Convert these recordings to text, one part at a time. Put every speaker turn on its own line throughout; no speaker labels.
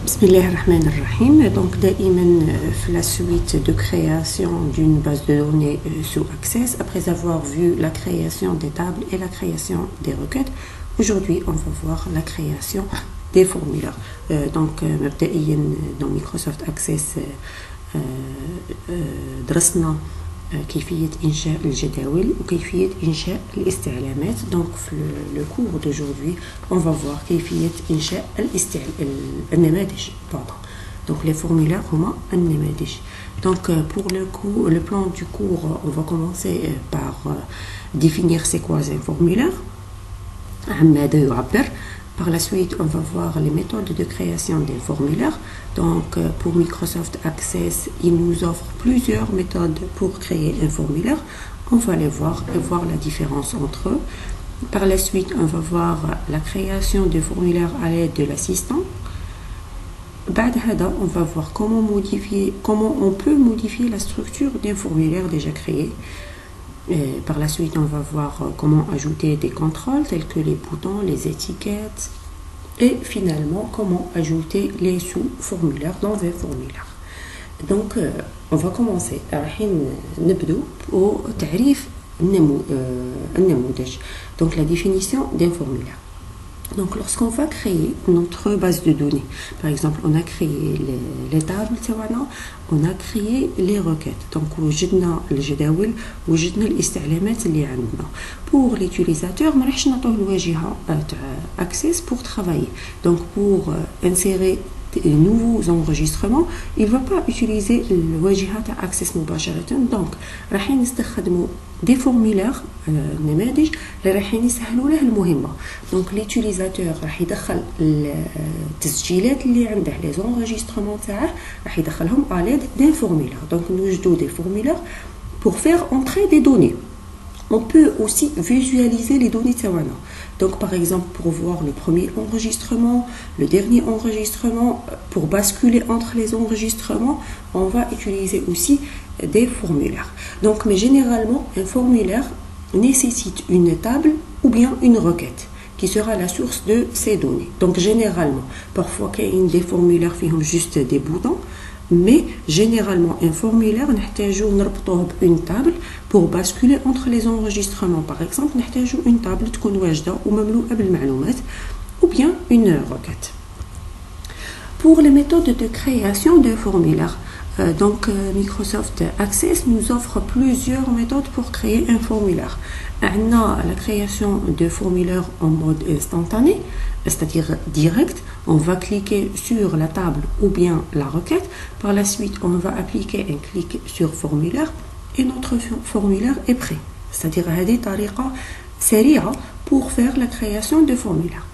Bismillahirrahmanirrahim. Donc, la suite de création d'une base de données sous Access, après avoir vu la création des tables et la création des requêtes, aujourd'hui, on va voir la création des formulaires. مبدئيا dans Microsoft Access درسنا كيفية إنشاء الجداول وكيفية إنشاء الاستعلامات. Donc le cours d'aujourd'hui on va voir كيفية إنشاء النماذج. Donc les formulaires هما النماذج. Donc pour le plan du cours, on va commencer par définir c'est quoi un formulaire. ماذا يعبر. Par la suite, on va voir les méthodes de création des formulaires. Donc, pour Microsoft Access, il nous offre plusieurs méthodes pour créer un formulaire. On va les voir et voir la différence entre eux. Par la suite, on va voir la création des formulaires à l'aide de l'assistant. On va voir comment on peut modifier la structure d'un formulaire déjà créé. Et par la suite, on va voir comment ajouter des contrôles tels que les boutons, les étiquettes et finalement comment ajouter les sous-formulaires dans un formulaire. Donc, on va commencer. Donc, la définition d'un formulaire. Donc, lorsqu'on va créer notre base de données, par exemple, on a créé les tables, on a créé les requêtes. Donc, وجدنا الجداول وجدنا الاستعلامات اللي عندنا. Pour l'utilisateur, ما راحش نعطوه الواجهة تاع Access pour travailler. Donc, pour insérer de nouveaux enregistrements, il ne va pas utiliser le واجهة تاع Access مباشرة. Donc, راح نستخدموا des formulaires نماذج اللي راح يسهلوا له المهمه. دونك ليوتيليزاتور راح يدخل التسجيلات اللي عنده لي زونجسترمون تاعه راح يدخلهم à l'aide d'un formulaire. Donc نوجدوا des formulaires pour faire entrer des données. On peut aussi visualiser les données تاعنا. Donc par exemple pour voir le premier enregistrement, le dernier enregistrement, pour basculer entre les enregistrements, on va utiliser aussi des formulaires. Donc mais généralement un formulaire nécessite une table ou bien une requête qui sera la source de ces données. Donc généralement, parfois qu'il y a des formulaires qui ont juste des boutons, mais généralement un formulaire نحتاجو نربطوه une table pour basculer entre les enregistrements. Par exemple, نحتاجو une table تكون واجدة ومملوءة بالمعلومات ou bien une requête. Pour les méthodes de création de formulaires, Microsoft Access nous offre plusieurs méthodes pour créer un formulaire. On a la création de formulaires en mode instantané, c'est-à-dire direct. On va cliquer sur la table ou bien la requête. Par la suite, on va appliquer un clic sur formulaire et notre formulaire est prêt. C'est-à-dire هذه طريقة سريعة pour faire la création de formulaire.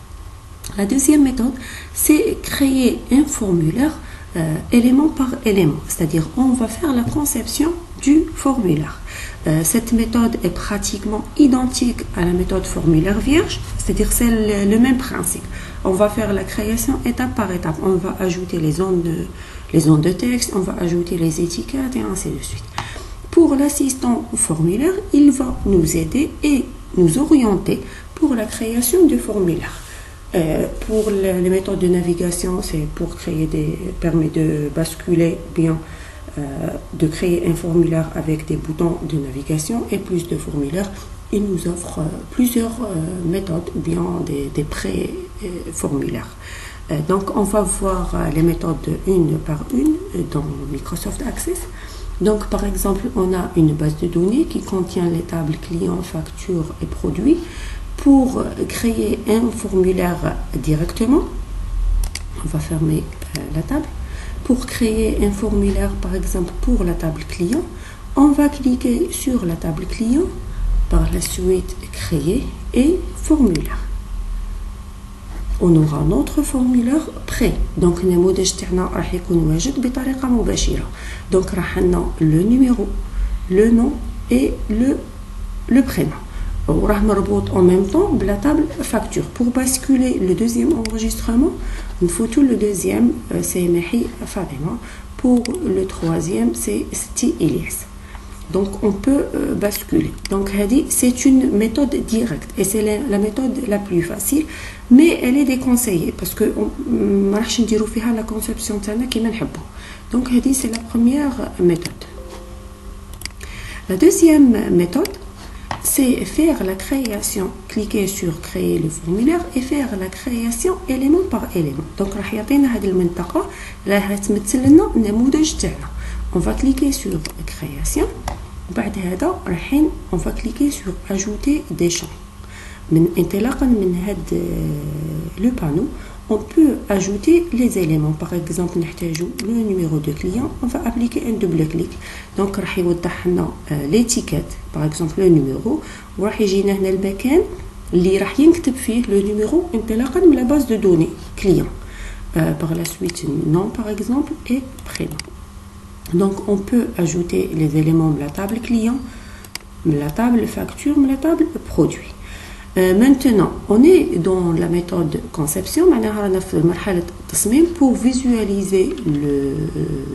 La deuxième méthode, c'est créer un formulaire élément par élément, c'est-à-dire on va faire la conception du formulaire. Cette méthode est pratiquement identique à la méthode formulaire vierge, c'est-à-dire c'est le même principe. On va faire la création étape par étape. On va ajouter les zones de texte, on va ajouter les étiquettes et ainsi de suite. Pour l'assistant formulaire, il va nous aider et nous orienter pour la création du formulaire. Pour les méthodes de navigation, c'est pour permet de basculer bien, de créer un formulaire avec des boutons de navigation et plus de formulaires. Il nous offre plusieurs méthodes ou bien des pré-formulaires. Donc on va voir les méthodes une par une dans Microsoft Access. Donc par exemple, on a une base de données qui contient les tables clients, factures et produits. Pour créer un formulaire directement, on va fermer la table. Pour créer un formulaire, par exemple, pour la table client, on va cliquer sur la table client, par la suite créer et formulaire. On aura notre formulaire prêt. Donc, النموذج تاعنا راح يكون واجد بطريقة مباشرة. Donc, راح لنا le numéro, le nom et le prénom. وراه مربوط en même temps بلا table facture. Pour basculer le deuxième enregistrement, نفوتو le deuxième c'est Mahi Fatima. Pour le troisième c'est Sti Elias. Donc on peut basculer. Donc c'est une méthode directe et c'est la méthode la plus facile. mais elle est déconseillée parce que ما راحش نديرو فيها la conception تاعنا كيما نحبو. Donc c'est la première méthode. La deuxième méthode, c'est faire la création, cliquer sur créer le formulaire et faire la création élément par élément. Donc راح يعطينا هذه المنطقة راح تمثل لنا النموذج تاعنا. On va cliquer sur création. وبعد هذا رايحين on va cliquer sur ajouter des champs. من انطلاقا من هذا le panneau, on peut ajouter les éléments. Par exemple, نحتاجو le numéro de client, on va appliquer un double clic. Donc راح يوضح لنا l'étiquette, par exemple le numéro, وراح يجينا هنا المكان اللي راح ينكتب فيه le numéro انطلاقا من la base de données client. Par la suite nom par exemple et prénom. Donc on peut ajouter les éléments de la table client, de la table facture, de la table produit. Maintenant, on est dans la méthode conception. معناها رانا في مرحلة التصميم. Pour visualiser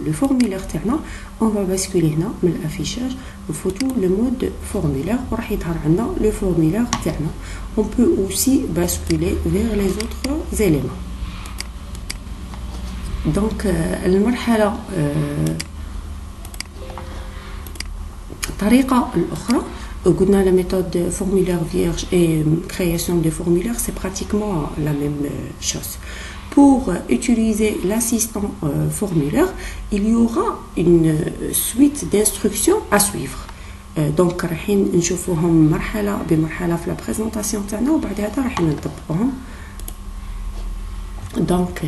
le formulaire تاعنا, on va basculer هنا من الافfichage نفوتو le mode formulaire وراح يظهر عندنا le formulaire تاعنا. On peut aussi basculer vers les autres éléments. Donc المرحلة الطريقة الأخرى قلنا la méthode formulaire vierge et création de formulaire, c'est pratiquement la même chose. Pour utiliser l'assistant formulaire, il y aura une suite d'instructions à suivre. Donc رايحين نشوفوهم مرحلة بمرحلة في la présentation تاعنا وبعد هذا رايحين نطبقوهم. Donc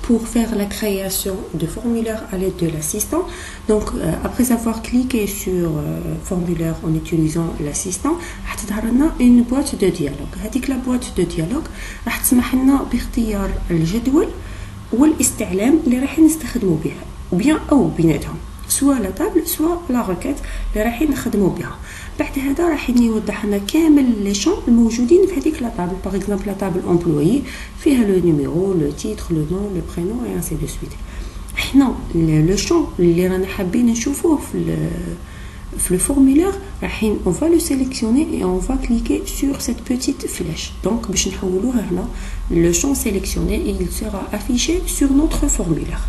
pour faire la création de formulaire à l'aide de l'assistant, donc après avoir cliqué sur formulaire en utilisant l'assistant, هتظهر لنا une boîte de dialogue. هذيك la boîte de dialogue راح تسمح لنا باختيار الجدول والاستعلام اللي رايحين نستخدموا بها وبيان او بيناتهم, سواء لا تابل سواء لا روكيت اللي رايحين نخدموا بها. بعد هذا رايحين يوضح لنا كامل لي شون الموجودين في هذيك لا تابل. باغ اكزومبل لا تابل امبلويي فيها لو نيميرو, لو تيتر, لو نون, لو برينون اي انسي دو سويت. حنا لو شون اللي رانا حابين نشوفوه في le formulaire رايحين on va le sélectionner et on va cliquer sur cette petite flèche. Donc باش نحولوها هنا le champ sélectionné et il sera affiché sur notre formulaire.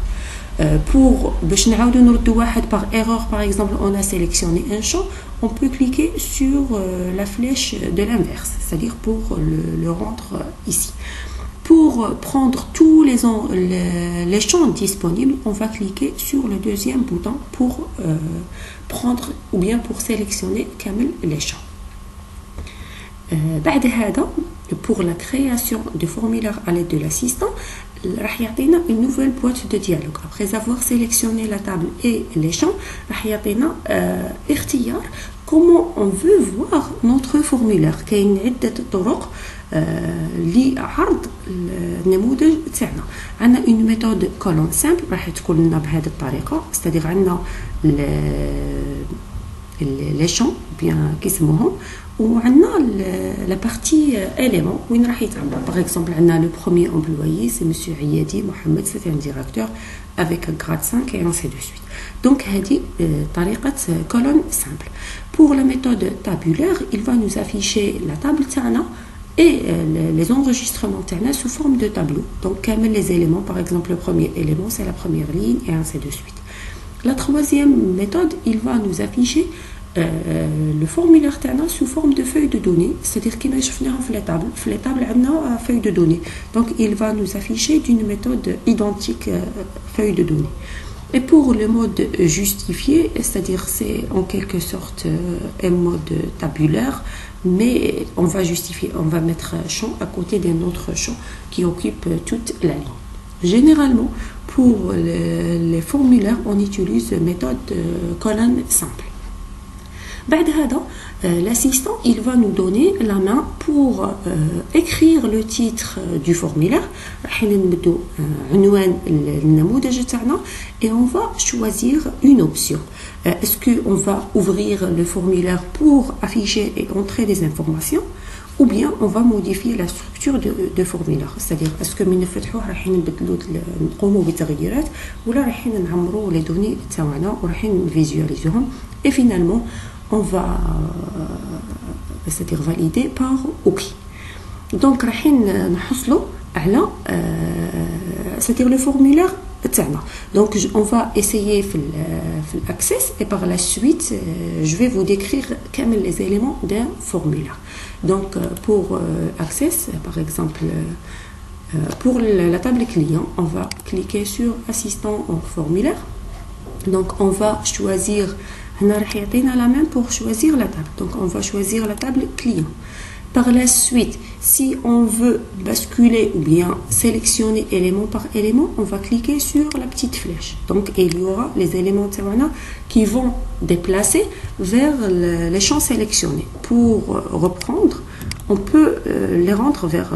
Pour باش نعاودو نردو واحد par erreur, par exemple on a sélectionné un champ, on peut cliquer sur la flèche de l'inverse, c'est-à-dire pour le rendre ici. Pour prendre tous les champs disponibles, on va cliquer sur le deuxième bouton pour prendre ou bien pour sélectionner كامل les champs. بعد هذا pour la création de formulaire à l'aide de l'assistant, راح يعطينا une nouvelle boîte de dialogue. Après avoir sélectionné la table et les champs, راح يعطينا اختيار comment on veut voir notre formulaire. كاين عدة طرق لعرض النموذج تاعنا. عندنا une méthode colonne simple راح تكون لنا بهذه الطريقة, c'est-à-dire عندنا les champs bien كيسموهم, وعندنا la partie élément وين راح يتعبر. Par exemple عندنا le premier employé c'est monsieur Ayadi Mohamed, c'est un directeur avec un grade 5 et ainsi de suite. Donc هذه طريقة colonne simple. Pour la méthode tabulaire, il va nous afficher la table تاعنا et les enregistrements تاعنا sous forme de tableau. Donc كامل les éléments, par exemple le premier élément c'est la première ligne et ainsi de suite. La troisième méthode, il va nous afficher le formulaire تاعنا sous forme de feuille de données, c'est-à-dire كيما شفناها في les tables. في les tables عندنا feuille de données, donc il va nous afficher d'une méthode identique feuille de données. Et pour le mode justifié, c'est-à-dire c'est en quelque sorte un mode tabulaire, mais on va justifier, on va mettre un champ à côté d'un autre champ qui occupe toute la ligne. Généralement, pour les formulaires, on utilise la méthode colonne simple. بعد هذا l'assistant il va nous donner la main pour écrire le titre du formulaire. راح نمدو عنوان النموذج تاعنا et on va choisir une option. Est-ce que on va ouvrir le formulaire pour afficher et entrer des informations, ou bien on va modifier la structure de formulaire, c'est-à-dire est-ce que من نفتحوه راح نبدلو نقوموا بتغييرات ولا راح نعمروا les données تاعنا وراح نفيزواليزوهم et finalement on va c'est-à-dire valider par OK. دونك رايحين نحصلوا على c'est-à-dire le formulaire تاعنا. Donc on va essayer في l'access et par la suite je vais vous décrire كامل les éléments d'un formulaire. Donc pour access par exemple pour la table client, on va cliquer sur assistant au formulaire. Donc on va choisir la main pour choisir la table. Donc on va choisir la table client. Par la suite, si on veut basculer ou bien sélectionner élément par élément, on va cliquer sur la petite flèche. Donc il y aura les éléments qui vont déplacer vers les champs sélectionnés. Pour reprendre, on peut les rendre vers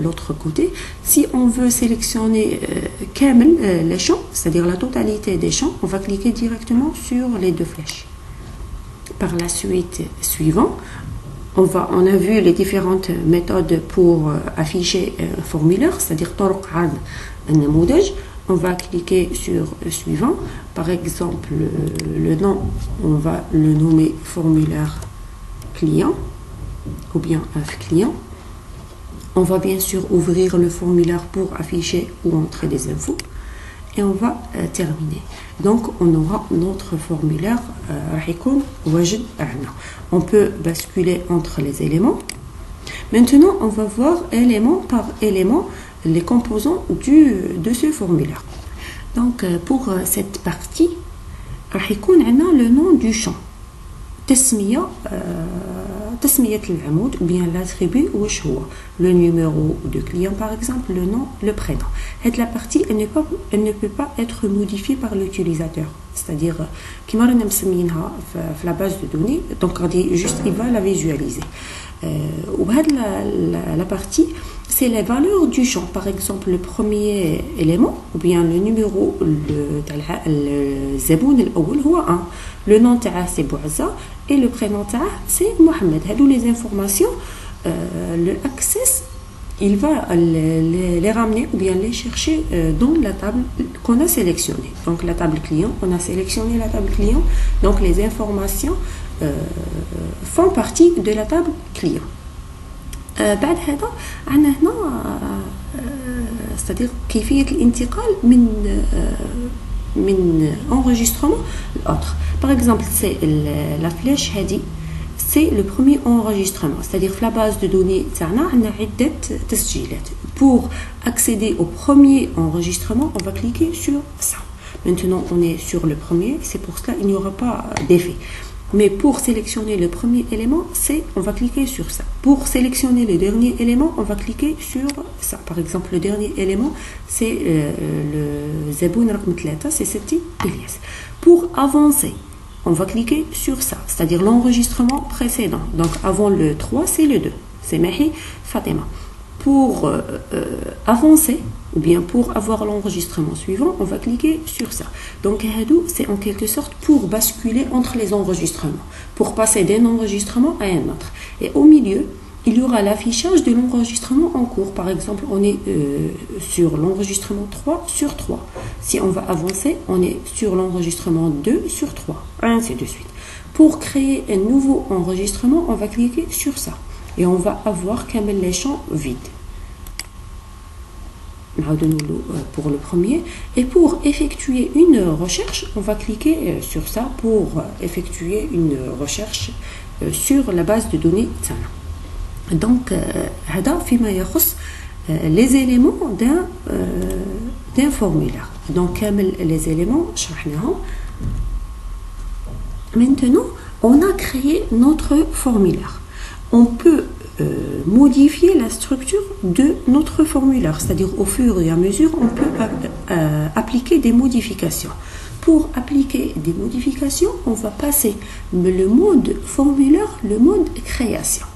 l'autre côté. Si on veut sélectionner les champs, c'est-à-dire la totalité des champs, on va cliquer directement sur les deux flèches. Par la suite, suivant, on a vu les différentes méthodes pour afficher un formulaire, c'est-à-dire on va cliquer sur suivant. Par exemple, le nom, on va le nommer formulaire client ou bien client. On va bien sûr ouvrir le formulaire pour afficher ou entrer des infos. Et on va terminer. Donc on aura notre formulaire. On peut basculer entre les éléments. Maintenant on va voir élément par élément les composants de ce formulaire. Donc pour cette partie on a le nom du champ. تسمية العمود ou bien l'attribut واش هو le numéro de client par exemple, le nom, le prénom. Cette la partie elle ne peut pas être modifiée par l'utilisateur, c'est-à-dire كيما رانا مسمينها في la base de données, donc juste il va la visualiser. La partie c'est les valeurs du champ. Par exemple le premier élément ou bien le numéro الزبون الأول هو 1, le nom تاعه c'est Bouazza et le prénom تاعه c'est Mohamed. هادو les informations le access il va les ramener ou bien les chercher dans la table qu'on a sélectionnée. Donc la table client, on a sélectionné la table client, donc les informations font partie de la table client. بعد هذا عندنا هنا c'est-à-dire كيفية الانتقال من enregistrement l'autre. Par exemple, c'est la flèche هذه, c'est le premier enregistrement, c'est-à-dire la base de données تاعنا عندنا عدة تسجيلات. Pour accéder au premier enregistrement, on va cliquer sur ça. Maintenant, on est sur le premier, c'est pour cela qu'il n'y aura pas d'effet. Mais pour sélectionner le premier élément, on va cliquer sur ça. Pour sélectionner le dernier élément, on va cliquer sur ça. Par exemple, le dernier élément, c'est le Zaboun Rakm 3, c'est Seti Ilyas. Pour avancer, on va cliquer sur ça, c'est-à-dire l'enregistrement précédent. Donc avant le 3, c'est le 2. C'est Mahi Fatima. Pour avancer, ou bien pour avoir l'enregistrement suivant, on va cliquer sur ça. Donc c'est en quelque sorte pour basculer entre les enregistrements, pour passer d'un enregistrement à un autre. Et au milieu, il y aura l'affichage de l'enregistrement en cours. Par exemple, on est sur l'enregistrement 3 sur 3. Si on va avancer, on est sur l'enregistrement 2 sur 3, ainsi de suite. Pour créer un nouveau enregistrement, on va cliquer sur ça. Et on va avoir quand même les champs vides. Pour le premier. Et pour effectuer une recherche, on va cliquer sur ça pour effectuer une recherche sur la base de données TANA. Donc, هذا فيما يخص les éléments d'un formulaire. Donc, les éléments شرحناهم. Maintenant, on a créé notre formulaire. On peut modifier la structure de notre formulaire, c'est-à-dire au fur et à mesure, on peut appliquer des modifications. Pour appliquer des modifications, on va passer le mode formulaire, le mode création.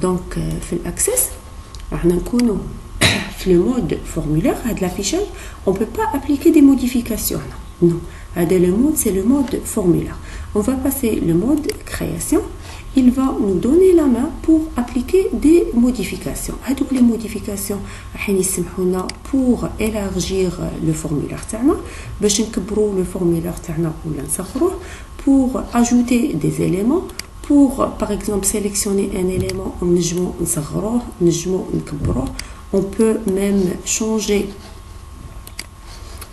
Donc, في l'access, le mode formulaire, de l'affichage, on ne peut pas appliquer des modifications. Non, le mode, c'est le mode formulaire. On va passer le mode création. Il va nous donner la main pour appliquer des modifications. Toutes les modifications pour élargir le formulaire تاعنا, باش نكبروا le formulaire تاعنا ولا نصغروه, pour ajouter des éléments Pour, par exemple, sélectionner un élément, on peut même changer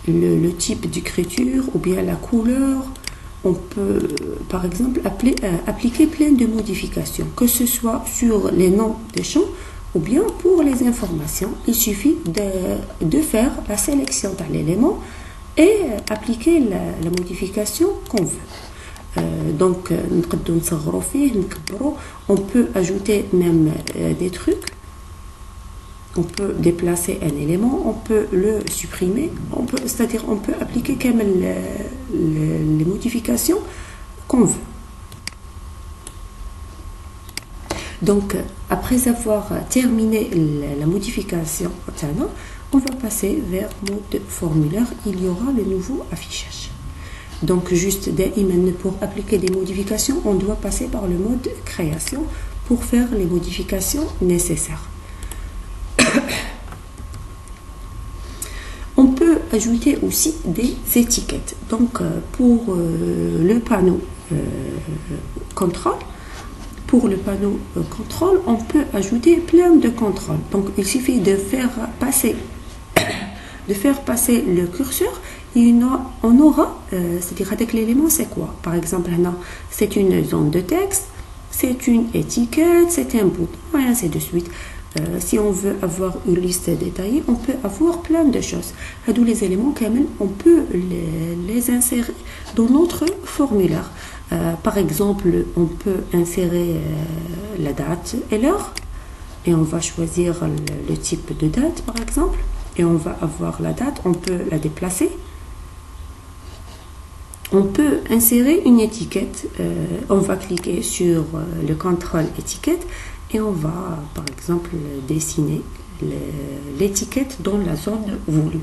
le type d'écriture ou bien la couleur. On peut, par exemple, appliquer plein de modifications, que ce soit sur les noms des champs ou bien pour les informations. Il suffit de faire la sélection de l'élément et appliquer la modification qu'on veut. Donc, on peut ajouter même des trucs. On peut déplacer un élément, on peut le supprimer, c'est-à-dire on peut appliquer quand même les modifications qu'on veut. Donc, après avoir terminé la modification, on va passer vers mode formulaire. Il y aura le nouveau affichage. Donc, juste pour appliquer des modifications, on doit passer par le mode création pour faire les modifications nécessaires. On peut ajouter aussi des étiquettes. Donc, pour le panneau contrôle, on peut ajouter plein de contrôles. Donc, il suffit de faire passer le curseur et on aura, c'est-à-dire avec l'élément, c'est quoi? Par exemple, c'est une zone de texte, c'est une étiquette, c'est un bouton, et ainsi de suite. Si on veut avoir une liste détaillée, on peut avoir plein de choses. Tous les éléments, quand même, on peut les insérer dans notre formulaire. Par exemple, on peut insérer la date et l'heure. Et on va choisir le type de date, par exemple. Et on va avoir la date, on peut la déplacer. On peut insérer une étiquette. On va cliquer sur le contrôle étiquette. Et on va, par exemple, dessiner l'étiquette dans la zone voulue.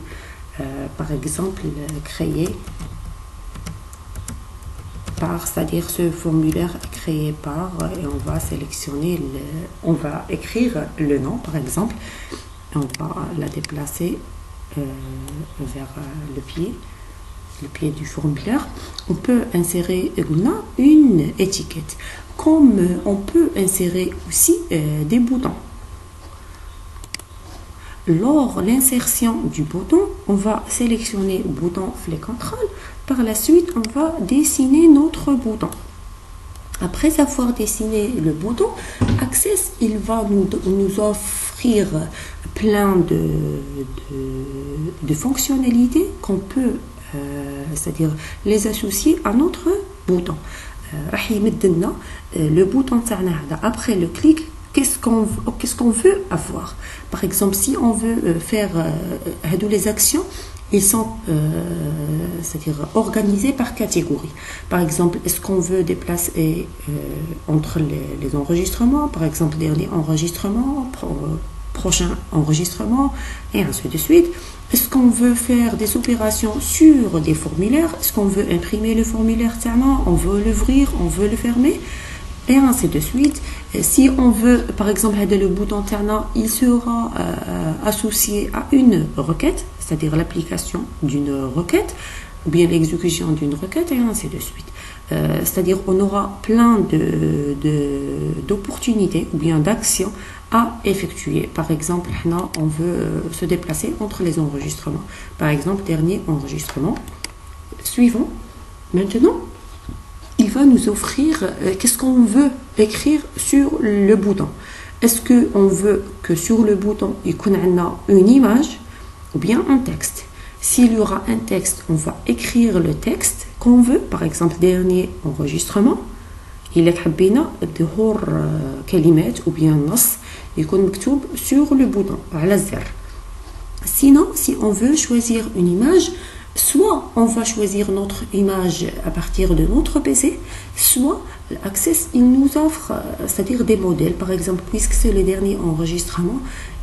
Par exemple, créer par, c'est-à-dire ce formulaire créé par, et on va sélectionner, on va écrire le nom, par exemple. On va la déplacer vers le pied du formulaire. On peut insérer une étiquette. Comme on peut insérer aussi des boutons. Lors de l'insertion du bouton, on va sélectionner le bouton Flip Control. Par la suite, on va dessiner notre bouton. Après avoir dessiné le bouton, Access, il va nous offrir plein de fonctionnalités qu'on peut, c'est-à-dire les associer à notre bouton. Le bouton après le clic, qu'est-ce qu'on veut avoir. Par exemple, si on veut faire les actions, ils sont c'est-à-dire organisés par catégorie. Par exemple, est-ce qu'on veut déplacer entre les enregistrements, par exemple dernier enregistrement, prochain enregistrement, et ainsi de suite. Est-ce qu'on veut faire des opérations sur des formulaires? Est-ce qu'on veut imprimer le formulaire tellement? On veut l'ouvrir, on veut le fermer, et ainsi de suite. Si on veut, par exemple, le bouton Terna, il sera associé à une requête, c'est-à-dire l'application d'une requête, ou bien l'exécution d'une requête, et ainsi de suite. C'est-à-dire on aura plein d'opportunités ou bien d'actions à effectuer. Par exemple, on veut se déplacer entre les enregistrements. Par exemple, dernier enregistrement. Suivant. Maintenant, il va nous offrir qu'est-ce qu'on veut écrire sur le bouton. Est-ce qu'on veut que sur le bouton, il y ait une image ou bien un texte? S'il y aura un texte, on va écrire le texte qu'on veut. Par exemple, dernier enregistrement. Il est حبينا ظهور كلمات ou bien نص يكون مكتوب sur le bouton على الزر. Sinon, si on veut choisir une image, soit on va choisir notre image à partir de notre PC, soit Access il nous offre, c'est-à-dire des modèles. Par exemple, puisque c'est le dernier enregistrement,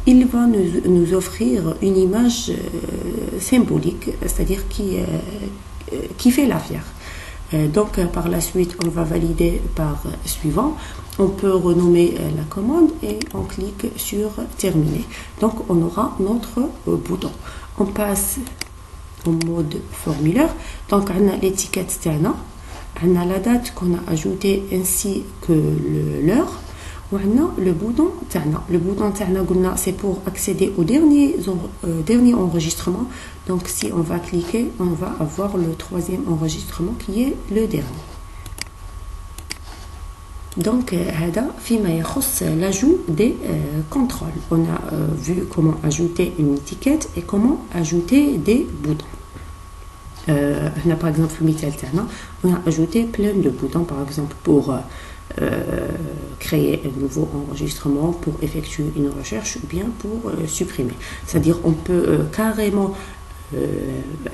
il va nous offrir une image symbolique, c'est-à-dire qui fait l'affaire. Donc, par la suite, on va valider par suivant. On peut renommer la commande et on clique sur terminer. Donc, on aura notre bouton. On passe au mode formulaire. Donc, on a l'étiquette Tana. on a la date qu'on a ajoutée ainsi que l'heure. On a le bouton تاعنا. Le bouton تاعنا c'est pour accéder au dernier enregistrement. Donc si on va cliquer, on va avoir le troisième enregistrement qui est le dernier. Donc هذا فيما يخص l'ajout des contrôles. On a vu comment ajouter une étiquette et comment ajouter des boutons. Par exemple, on a ajouté plein de boutons, par exemple, pour créer un nouveau enregistrement, pour effectuer une recherche ou bien pour supprimer. C'est-à-dire, on peut carrément,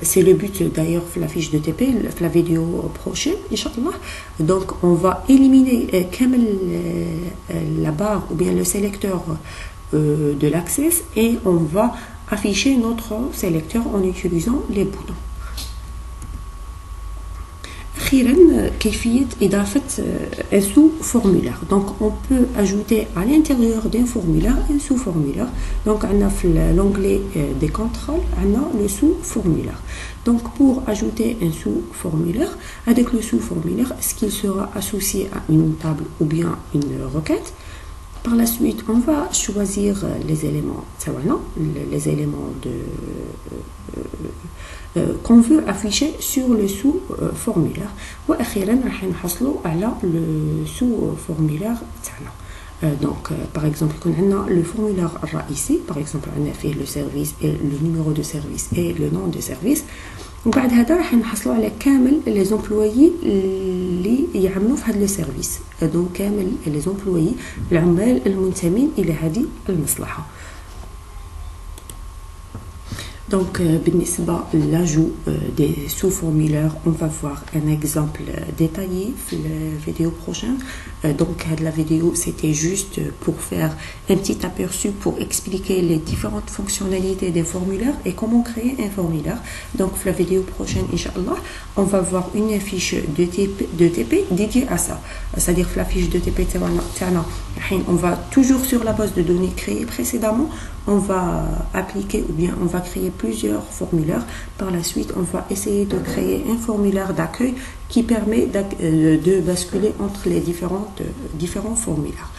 c'est le but d'ailleurs de la fiche de TP, la vidéo prochaine, Inch'Allah. Donc, on va éliminer la barre ou bien le sélecteur de l'accès et on va afficher notre sélecteur en utilisant les boutons. كيفية إضافة un sous-formulaire. Donc on peut ajouter à l'intérieur d'un formulaire un sous-formulaire. Donc on a l'onglet des contrôles, on a le sous-formulaire. Donc pour ajouter un sous-formulaire, avec le sous-formulaire, est-ce qu'il sera associé à une table ou bien une requête? Par la suite, on va choisir les éléments qu'on veut afficher sur le sous-formulaire. وأخيرا راح نحصلوا على le sous-formulaire تاعنا. Donc par exemple يكون عندنا le formulaire الرئيسي, par exemple عندنا فيه le service et le numéro de service et le nom de service. وبعد هذا راح نحصلوا على كامل les employés اللي يعملوا في هذا لو سيرفيس. دونك كامل les employés العمال المنتمين إلى هذه المصلحة. Donc, بالنسبة l'ajout des sous-formulaires, on va voir un exemple détaillé dans la vidéo prochaine. Donc, la vidéo, c'était juste pour faire un petit aperçu pour expliquer les différentes fonctionnalités des formulaires et comment créer un formulaire. Donc, dans la vidéo prochaine, Inch'Allah, on va voir une fiche de TP dédiée à ça. C'est-à-dire que la fiche de TP, on va toujours sur la base de données créée précédemment, on va appliquer ou bien on va créer plusieurs formulaires. Par la suite, on va essayer de créer un formulaire d'accueil qui permet de basculer entre les différents formulaires.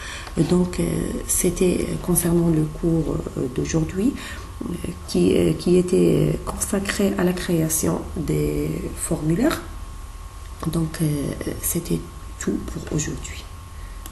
Donc, c'était concernant le cours d'aujourd'hui qui était consacré à la création des formulaires. Donc, c'était tout pour aujourd'hui.